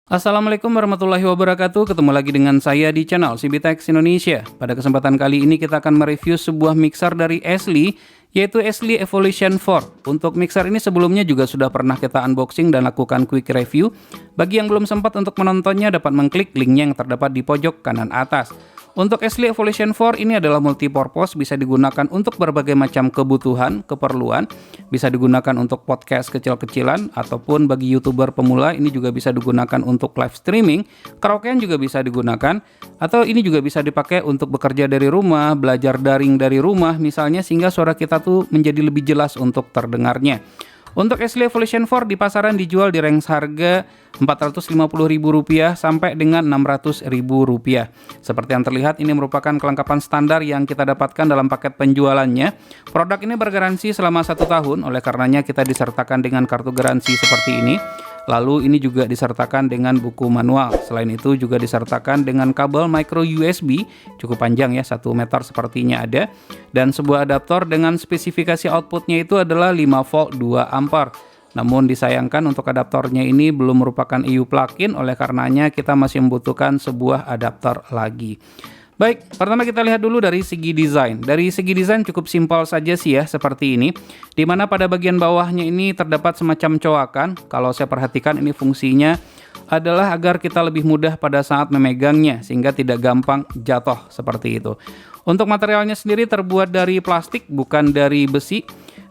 Assalamualaikum warahmatullahi wabarakatuh. Ketemu lagi dengan saya di channel CBTech Indonesia. Pada kesempatan kali ini kita akan mereview sebuah mixer dari Ashley, yaitu Ashley Evolution 4. Untuk mixer ini sebelumnya juga sudah pernah kita unboxing dan lakukan quick review. Bagi yang belum sempat untuk menontonnya dapat mengklik linknya yang terdapat di pojok kanan atas. Untuk Ashley Evolution 4 ini adalah multipurpose, bisa digunakan untuk berbagai macam kebutuhan, keperluan. Bisa digunakan untuk podcast kecil-kecilan, ataupun bagi YouTuber pemula ini juga bisa digunakan untuk live streaming. Karaokean juga bisa digunakan, atau ini juga bisa dipakai untuk bekerja dari rumah, belajar daring dari rumah misalnya, sehingga suara kita tuh menjadi lebih jelas untuk terdengarnya. Untuk Ashley Evolution 4 di pasaran dijual di range harga Rp450.000 sampai dengan Rp600.000. Seperti yang terlihat, ini merupakan kelengkapan standar yang kita dapatkan dalam paket penjualannya. Produk ini bergaransi selama 1 tahun, oleh karenanya kita disertakan dengan kartu garansi seperti ini. Lalu ini juga disertakan dengan buku manual. Selain itu juga disertakan dengan kabel micro USB, cukup panjang ya, 1 meter sepertinya ada. Dan sebuah adaptor dengan spesifikasi outputnya itu adalah 5 volt 2 ampere. Namun disayangkan untuk adaptornya ini belum merupakan EU plug-in, oleh karenanya kita masih membutuhkan sebuah adaptor lagi. Baik, pertama kita lihat dulu dari segi desain. Dari segi desain cukup simpel saja sih ya, seperti ini. Dimana pada bagian bawahnya ini terdapat semacam coakan. Kalau saya perhatikan ini fungsinya adalah agar kita lebih mudah pada saat memegangnya, sehingga tidak gampang jatuh seperti itu. Untuk materialnya sendiri terbuat dari plastik, bukan dari besi.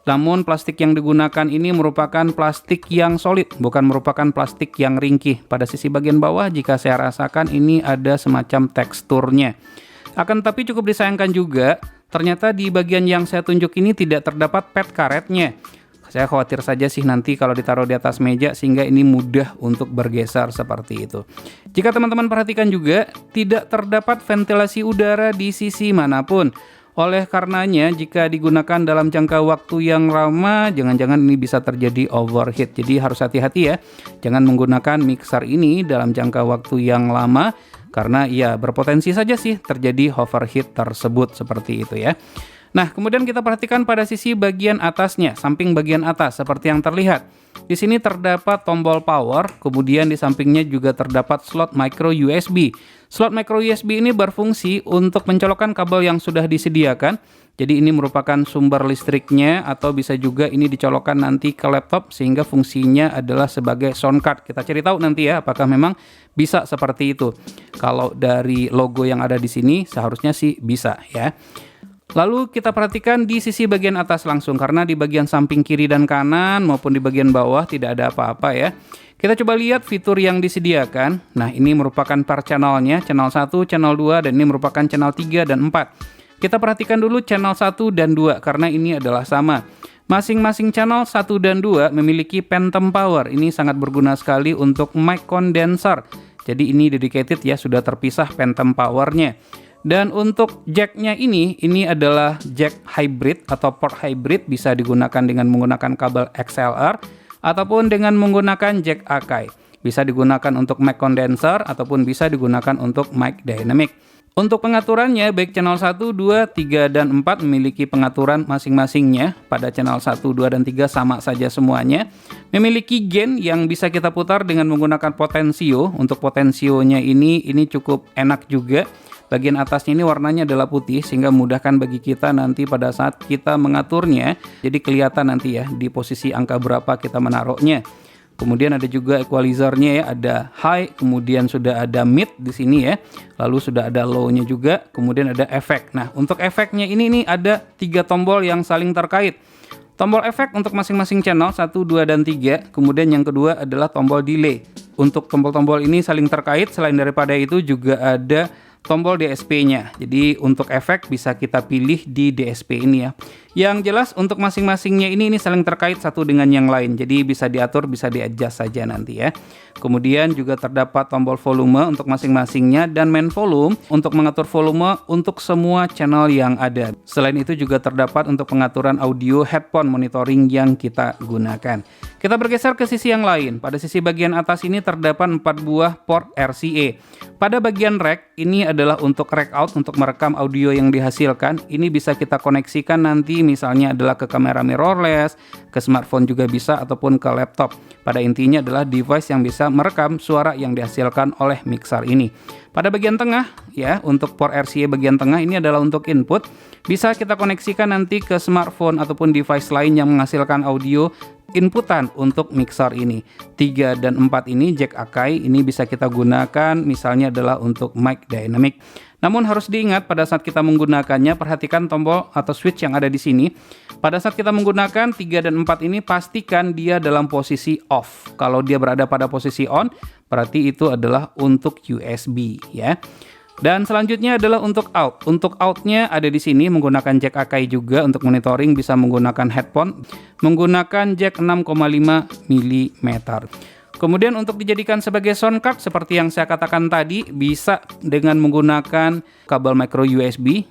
Namun plastik yang digunakan ini merupakan plastik yang solid, bukan merupakan plastik yang ringkih. Pada sisi bagian bawah jika saya rasakan ini ada semacam teksturnya. Akan tetapi cukup disayangkan juga, ternyata di bagian yang saya tunjuk ini tidak terdapat pad karetnya. Saya khawatir saja sih nanti kalau ditaruh di atas meja sehingga ini mudah untuk bergeser seperti itu. Jika teman-teman perhatikan juga, tidak terdapat ventilasi udara di sisi manapun. Oleh karenanya jika digunakan dalam jangka waktu yang lama, jangan-jangan ini bisa terjadi overheat. Jadi harus hati-hati ya, jangan menggunakan mixer ini dalam jangka waktu yang lama, karena ya berpotensi saja sih terjadi overheat tersebut seperti itu ya. Nah, kemudian kita perhatikan pada sisi bagian atasnya, samping bagian atas seperti yang terlihat. Di sini terdapat tombol power, kemudian di sampingnya juga terdapat slot micro USB. Slot micro USB ini berfungsi untuk mencolokkan kabel yang sudah disediakan. Jadi ini merupakan sumber listriknya, atau bisa juga ini dicolokkan nanti ke laptop sehingga fungsinya adalah sebagai sound card. Kita cari tahu nanti ya apakah memang bisa seperti itu. Kalau dari logo yang ada di sini seharusnya sih bisa ya. Lalu kita perhatikan di sisi bagian atas langsung, karena di bagian samping kiri dan kanan maupun di bagian bawah tidak ada apa-apa ya. Kita coba lihat fitur yang disediakan. Nah, ini merupakan per channelnya, channel 1, channel 2, dan ini merupakan channel 3 dan 4. Kita perhatikan dulu channel 1 dan 2, karena ini adalah sama. Masing-masing channel 1 dan 2 memiliki phantom power. Ini sangat berguna sekali untuk mic condenser. Jadi ini dedicated ya, sudah terpisah phantom powernya. Dan untuk jacknya ini adalah jack hybrid atau port hybrid, bisa digunakan dengan menggunakan kabel XLR ataupun dengan menggunakan jack Akai. Bisa digunakan untuk mic condenser ataupun bisa digunakan untuk mic dynamic. Untuk pengaturannya, baik channel 1, 2, 3, dan 4 memiliki pengaturan masing-masingnya. Pada channel 1, 2, dan 3 sama saja semuanya. Memiliki gain yang bisa kita putar dengan menggunakan potensio. Untuk potensionya ini cukup enak juga. Bagian atasnya ini warnanya adalah putih, sehingga memudahkan bagi kita nanti pada saat kita mengaturnya. Jadi kelihatan nanti ya di posisi angka berapa kita menaruhnya. Kemudian ada juga equalizernya ya, ada high, kemudian sudah ada mid di sini ya. Lalu sudah ada low-nya juga, kemudian ada efek. Nah, untuk efeknya ini ada 3 tombol yang saling terkait. Tombol efek untuk masing-masing channel 1, 2, dan 3. Kemudian yang kedua adalah tombol delay. Untuk tombol-tombol ini saling terkait, selain daripada itu juga ada tombol DSP-nya. Jadi untuk efek bisa kita pilih di DSP ini ya. Yang jelas untuk masing-masingnya ini saling terkait satu dengan yang lain. Jadi bisa diatur, bisa di-adjust saja nanti ya. Kemudian juga terdapat tombol volume untuk masing-masingnya dan main volume untuk mengatur volume untuk semua channel yang ada. Selain itu juga terdapat untuk pengaturan audio headphone monitoring yang kita gunakan. Kita bergeser ke sisi yang lain. Pada sisi bagian atas ini terdapat 4 buah port RCA. Pada bagian rack, ini adalah untuk rack out, untuk merekam audio yang dihasilkan. Ini bisa kita koneksikan nanti misalnya adalah ke kamera mirrorless, ke smartphone juga bisa, ataupun ke laptop. Pada intinya adalah device yang bisa merekam suara yang dihasilkan oleh mixer ini. Pada bagian tengah, ya, untuk port RCA bagian tengah ini adalah untuk input. Bisa kita koneksikan nanti ke smartphone ataupun device lain yang menghasilkan audio inputan untuk mixer ini. 3 dan 4 ini jack Akai, ini bisa kita gunakan misalnya adalah untuk mic dynamic. Namun harus diingat pada saat kita menggunakannya, perhatikan tombol atau switch yang ada di sini. Pada saat kita menggunakan 3 dan 4 ini, pastikan dia dalam posisi off. Kalau dia berada pada posisi on, berarti itu adalah untuk USB, ya. Dan selanjutnya adalah untuk out. Untuk outnya ada di sini menggunakan jack Akai juga. Untuk monitoring bisa menggunakan headphone, menggunakan jack 6,5 mm. Kemudian untuk dijadikan sebagai sound card seperti yang saya katakan tadi, bisa dengan menggunakan kabel micro USB.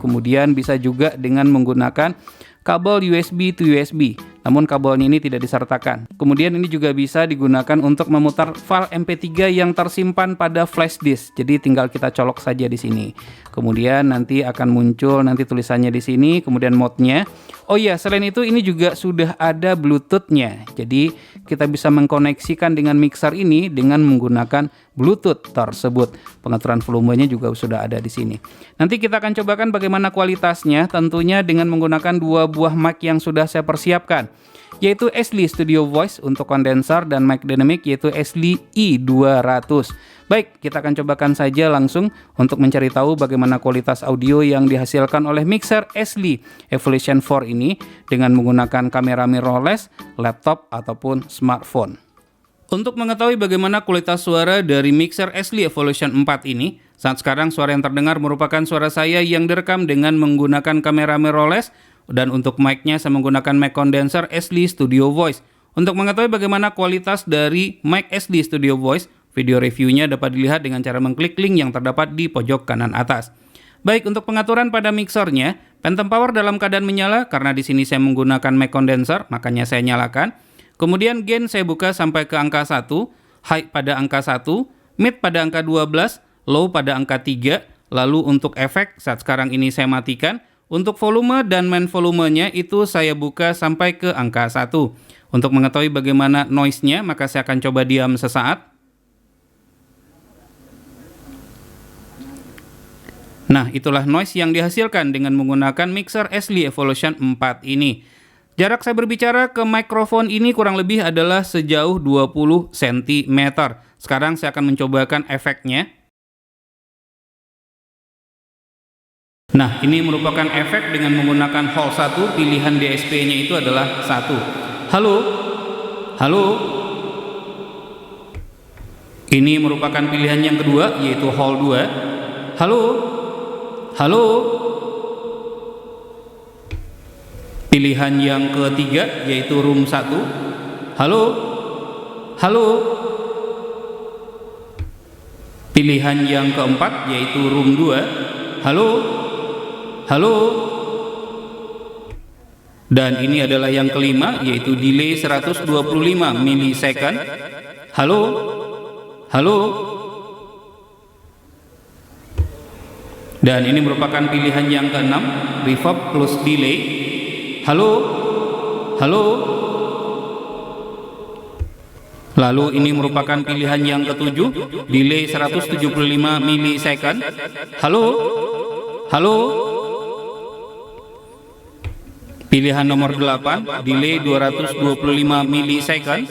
Kemudian bisa juga dengan menggunakan kabel USB to USB. Namun kabelnya ini tidak disertakan. Kemudian ini juga bisa digunakan untuk memutar file MP3 yang tersimpan pada flash disk. Jadi tinggal kita colok saja di sini. Kemudian nanti akan muncul nanti tulisannya di sini, kemudian mode-nya. Oh iya, selain itu ini juga sudah ada Bluetooth-nya. Jadi kita bisa mengkoneksikan dengan mixer ini dengan menggunakan Bluetooth tersebut. Pengaturan volumenya juga sudah ada di sini. Nanti kita akan cobakan bagaimana kualitasnya, tentunya dengan menggunakan 2 buah mic yang sudah saya persiapkan, yaitu Ashley Studio Voice untuk kondenser dan mic dynamic yaitu Ashley i200. Baik, kita akan cobakan saja langsung untuk mencari tahu bagaimana kualitas audio yang dihasilkan oleh mixer Ashley Evolution 4 ini dengan menggunakan kamera mirrorless, laptop ataupun smartphone. Untuk mengetahui bagaimana kualitas suara dari mixer Ashley Evolution 4 ini, saat sekarang suara yang terdengar merupakan suara saya yang direkam dengan menggunakan kamera mirrorless, dan untuk mic-nya saya menggunakan mic condenser Ashley Studio Voice. Untuk mengetahui bagaimana kualitas dari mic Ashley Studio Voice, video reviewnya dapat dilihat dengan cara mengklik link yang terdapat di pojok kanan atas. Baik, untuk pengaturan pada mixernya, Phantom Power dalam keadaan menyala karena di sini saya menggunakan mic condenser, makanya saya nyalakan. Kemudian gain saya buka sampai ke angka 1, high pada angka 1, mid pada angka 12, low pada angka 3. Lalu untuk efek saat sekarang ini saya matikan. Untuk volume dan main volumenya itu saya buka sampai ke angka 1. Untuk mengetahui bagaimana noise-nya, maka saya akan coba diam sesaat. Nah, itulah noise yang dihasilkan dengan menggunakan mixer Ashley Evolution 4 ini. Jarak saya berbicara ke mikrofon ini kurang lebih adalah sejauh 20 cm. Sekarang saya akan mencobakan efeknya. Nah, ini merupakan efek dengan menggunakan hall 1, pilihan DSP-nya itu adalah 1. Halo? Halo? Ini merupakan pilihan yang kedua, yaitu hall 2. Halo? Halo? Pilihan yang ketiga, yaitu room 1. Halo? Halo? Pilihan yang keempat, yaitu room 2. Halo? Halo? Dan ini adalah yang kelima, yaitu delay 125 milisecond. Halo? Halo? Dan ini merupakan pilihan yang keenam, reverb plus delay. Halo? Halo? Lalu ini merupakan pilihan yang ketujuh, delay 175 milisecond. Halo? Halo? Pilihan nomor 8, delay 225 milisecond.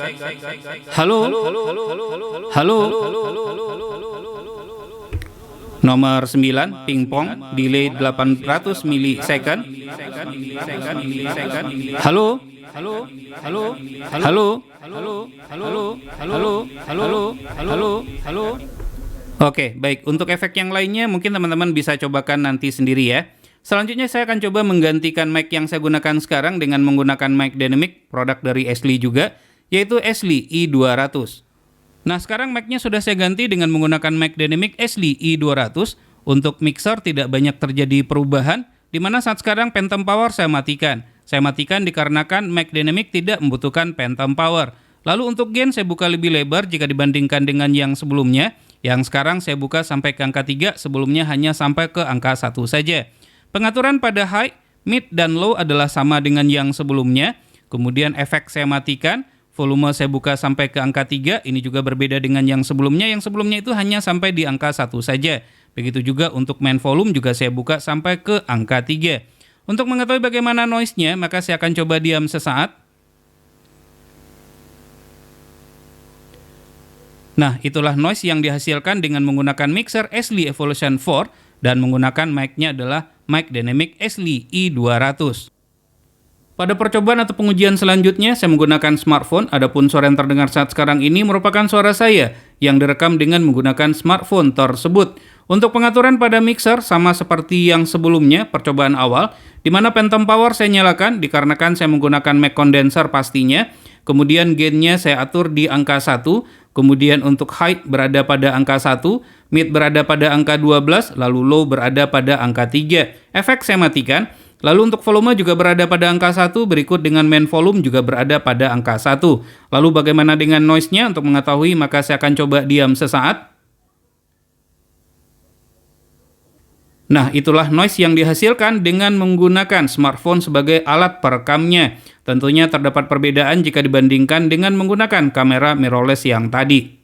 Halo? Halo? Nomor 9, pingpong, delay 800 milisecond. Halo? Halo? Halo? Halo? Halo? Halo? Halo? Halo? Halo? Halo? Oke, baik. Untuk efek yang lainnya mungkin teman-teman bisa cobakan nanti sendiri ya. Selanjutnya saya akan coba menggantikan mic yang saya gunakan sekarang dengan menggunakan mic dynamic, produk dari Ashley juga, yaitu Ashley i200. Nah, sekarang mic-nya sudah saya ganti dengan menggunakan mic dynamic Ashley i200. Untuk mixer tidak banyak terjadi perubahan, di mana saat sekarang Phantom Power saya matikan. Saya matikan dikarenakan mic dynamic tidak membutuhkan phantom power. Lalu untuk gain saya buka lebih lebar jika dibandingkan dengan yang sebelumnya. Yang sekarang saya buka sampai ke angka 3, sebelumnya hanya sampai ke angka 1 saja. Pengaturan pada high, mid, dan low adalah sama dengan yang sebelumnya. Kemudian efek saya matikan, volume saya buka sampai ke angka 3, ini juga berbeda dengan yang sebelumnya. Yang sebelumnya itu hanya sampai di angka 1 saja. Begitu juga untuk main volume juga saya buka sampai ke angka 3. Untuk mengetahui bagaimana noise-nya, maka saya akan coba diam sesaat. Nah, itulah noise yang dihasilkan dengan menggunakan mixer Ashley Evolution 4 dan menggunakan mic-nya adalah mic dynamic Ashley i200. Pada percobaan atau pengujian selanjutnya, saya menggunakan smartphone, adapun suara yang terdengar saat sekarang ini merupakan suara saya yang direkam dengan menggunakan smartphone tersebut. Untuk pengaturan pada mixer sama seperti yang sebelumnya, percobaan awal, di mana phantom power saya nyalakan dikarenakan saya menggunakan mic condenser pastinya. Kemudian gain-nya saya atur di angka 1, kemudian untuk high berada pada angka 1, mid berada pada angka 12, lalu low berada pada angka 3. Efek saya matikan. Lalu untuk volume juga berada pada angka 1, berikut dengan main volume juga berada pada angka 1. Lalu bagaimana dengan noise-nya? Untuk mengetahui maka saya akan coba diam sesaat. Nah, itulah noise yang dihasilkan dengan menggunakan smartphone sebagai alat perekamnya. Tentunya terdapat perbedaan jika dibandingkan dengan menggunakan kamera mirrorless yang tadi.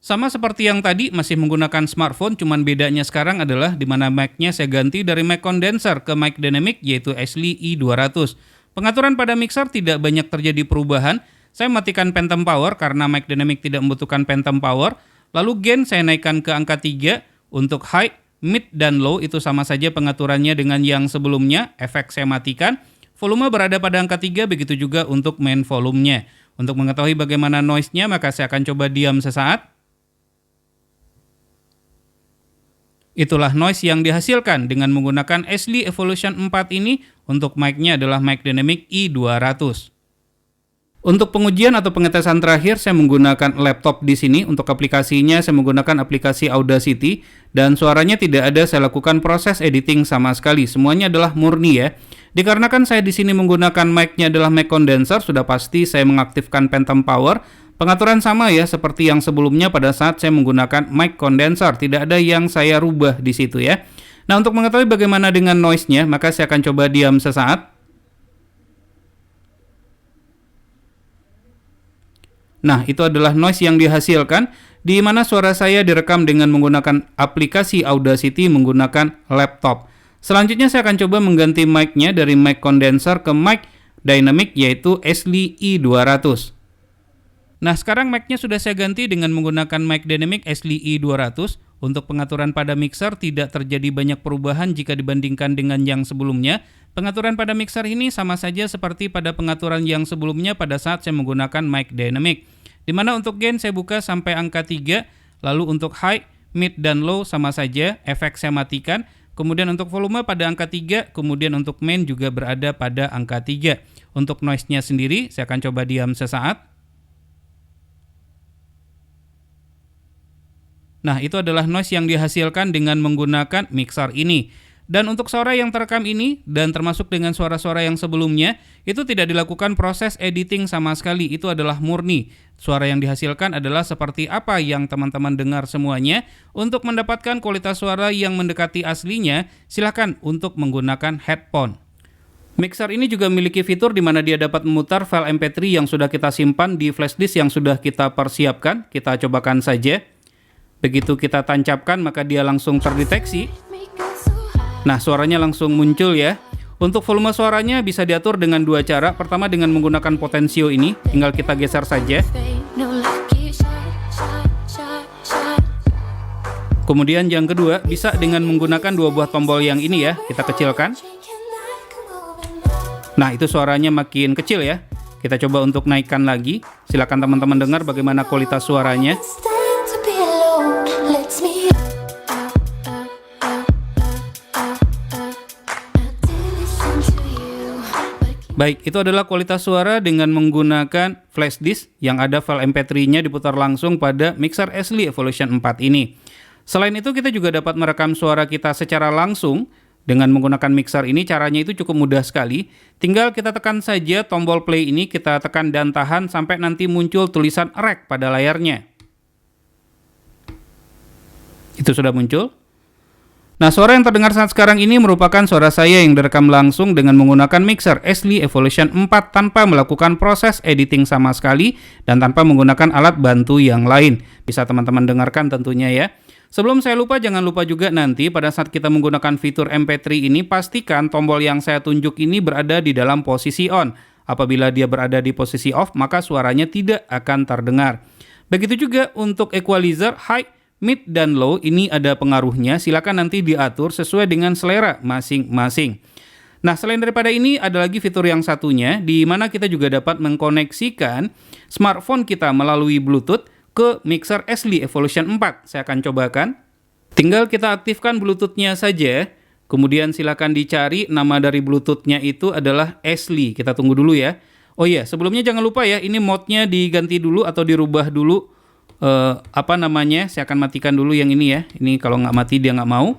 Sama seperti yang tadi, masih menggunakan smartphone, cuman bedanya sekarang adalah di mana mic-nya saya ganti dari mic condenser ke mic dynamic, yaitu Ashley i200. Pengaturan pada mixer tidak banyak terjadi perubahan. Saya matikan phantom power karena mic dynamic tidak membutuhkan phantom power. Lalu gain saya naikkan ke angka 3. Untuk high, mid, dan low itu sama saja pengaturannya dengan yang sebelumnya. Efek saya matikan. Volume berada pada angka 3, begitu juga untuk main volumenya. Untuk mengetahui bagaimana noise-nya, maka saya akan coba diam sesaat. Itulah noise yang dihasilkan dengan menggunakan Ashley Evolution 4 ini. Untuk mic-nya adalah mic dynamic i200. Untuk pengujian atau pengetesan terakhir, saya menggunakan laptop di sini. Untuk aplikasinya, saya menggunakan aplikasi Audacity. Dan suaranya tidak ada saya lakukan proses editing sama sekali. Semuanya adalah murni ya. Dikarenakan saya di sini menggunakan mic-nya adalah mic condenser, sudah pasti saya mengaktifkan phantom power. Pengaturan sama ya seperti yang sebelumnya pada saat saya menggunakan mic condenser, tidak ada yang saya rubah di situ ya. Nah, untuk mengetahui bagaimana dengan noise-nya, maka saya akan coba diam sesaat. Nah, itu adalah noise yang dihasilkan, di mana suara saya direkam dengan menggunakan aplikasi Audacity menggunakan laptop. Selanjutnya saya akan coba mengganti mic-nya dari mic condenser ke mic dynamic, yaitu Ashley i200. Nah, sekarang mic-nya sudah saya ganti dengan menggunakan mic dynamic Ashley i200. Untuk pengaturan pada mixer tidak terjadi banyak perubahan jika dibandingkan dengan yang sebelumnya. Pengaturan pada mixer ini sama saja seperti pada pengaturan yang sebelumnya pada saat saya menggunakan mic dynamic. Di mana untuk gain saya buka sampai angka 3, lalu untuk high, mid, dan low sama saja, efek saya matikan. Kemudian untuk volume pada angka 3, kemudian untuk main juga berada pada angka 3. Untuk noise-nya sendiri, saya akan coba diam sesaat. Nah, itu adalah noise yang dihasilkan dengan menggunakan mixer ini. Dan untuk suara yang terekam ini, dan termasuk dengan suara-suara yang sebelumnya, itu tidak dilakukan proses editing sama sekali, itu adalah murni. Suara yang dihasilkan adalah seperti apa yang teman-teman dengar semuanya. Untuk mendapatkan kualitas suara yang mendekati aslinya, silakan untuk menggunakan headphone. Mixer ini juga memiliki fitur di mana dia dapat memutar file MP3 yang sudah kita simpan di flash disk yang sudah kita persiapkan. Kita cobakan saja. Begitu kita tancapkan maka dia langsung terdeteksi. Nah, suaranya langsung muncul ya. Untuk volume suaranya bisa diatur dengan dua cara. Pertama dengan menggunakan potensio ini, tinggal kita geser saja. Kemudian yang kedua bisa dengan menggunakan dua buah tombol yang ini ya, kita kecilkan. Nah, itu suaranya makin kecil ya. Kita coba untuk naikkan lagi. Silakan teman-teman dengar bagaimana kualitas suaranya. Baik, itu adalah kualitas suara dengan menggunakan flash disk yang ada file MP3-nya diputar langsung pada mixer Ashley Evolution 4 ini. Selain itu, kita juga dapat merekam suara kita secara langsung Dengan menggunakan mixer ini caranya itu cukup mudah sekali. Tinggal kita tekan saja tombol play ini, kita tekan dan tahan sampai nanti muncul tulisan rec pada layarnya. Itu sudah muncul. Nah, suara yang terdengar saat sekarang ini merupakan suara saya yang direkam langsung dengan menggunakan mixer Ashley Evolution 4 tanpa melakukan proses editing sama sekali dan tanpa menggunakan alat bantu yang lain. Bisa teman-teman dengarkan tentunya ya. Sebelum saya lupa, jangan lupa juga nanti pada saat kita menggunakan fitur MP3 ini, pastikan tombol yang saya tunjuk ini berada di dalam posisi on. Apabila dia berada di posisi off, maka suaranya tidak akan terdengar. Begitu juga untuk equalizer, high, mid, dan low, ini ada pengaruhnya. Silakan nanti diatur sesuai dengan selera masing-masing. Nah, selain daripada ini, ada lagi fitur yang satunya, di mana kita juga dapat mengkoneksikan smartphone kita melalui Bluetooth ke mixer Ashley Evolution 4. Saya akan cobakan. Tinggal kita aktifkan Bluetooth-nya saja. Kemudian silakan dicari nama dari Bluetooth-nya itu adalah Ashley. Kita tunggu dulu ya. Oh iya, sebelumnya jangan lupa ya, ini mode-nya diganti dulu atau dirubah dulu. Saya akan matikan dulu yang ini ya. Ini kalau nggak mati dia nggak mau.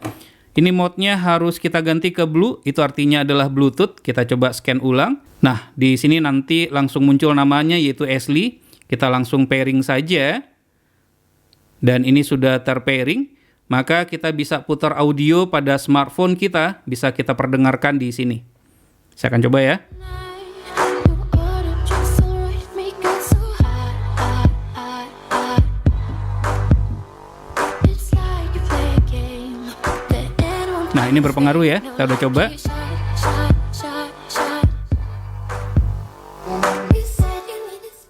Ini mode-nya harus kita ganti ke blue. Itu artinya adalah Bluetooth. Kita coba scan ulang. Nah, di sini nanti langsung muncul namanya yaitu Ashley. Kita langsung pairing saja. Dan ini sudah terpairing, maka kita bisa putar audio pada smartphone kita, bisa kita perdengarkan di sini. Saya akan coba ya. Nah, ini berpengaruh ya, kita udah coba.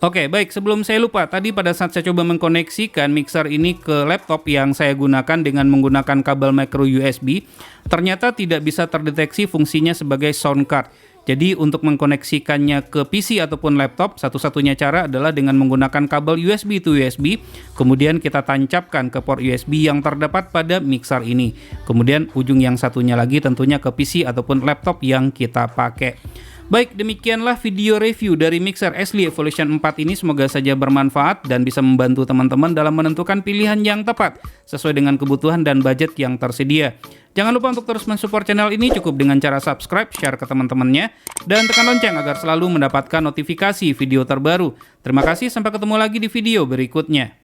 Oke, baik. Sebelum saya lupa, tadi pada saat saya coba mengkoneksikan mixer ini ke laptop yang saya gunakan dengan menggunakan kabel micro USB, ternyata tidak bisa terdeteksi fungsinya sebagai sound card. Jadi untuk mengkoneksikannya ke PC ataupun laptop, satu-satunya cara adalah dengan menggunakan kabel USB to USB, kemudian kita tancapkan ke port USB yang terdapat pada mixer ini. Kemudian ujung yang satunya lagi tentunya ke PC ataupun laptop yang kita pakai. Baik, demikianlah video review dari mixer Ashley Evolution 4 ini. Semoga saja bermanfaat dan bisa membantu teman-teman dalam menentukan pilihan yang tepat sesuai dengan kebutuhan dan budget yang tersedia. Jangan lupa untuk terus mensupport channel ini cukup dengan cara subscribe, share ke teman-temannya, dan tekan lonceng agar selalu mendapatkan notifikasi video terbaru. Terima kasih, sampai ketemu lagi di video berikutnya.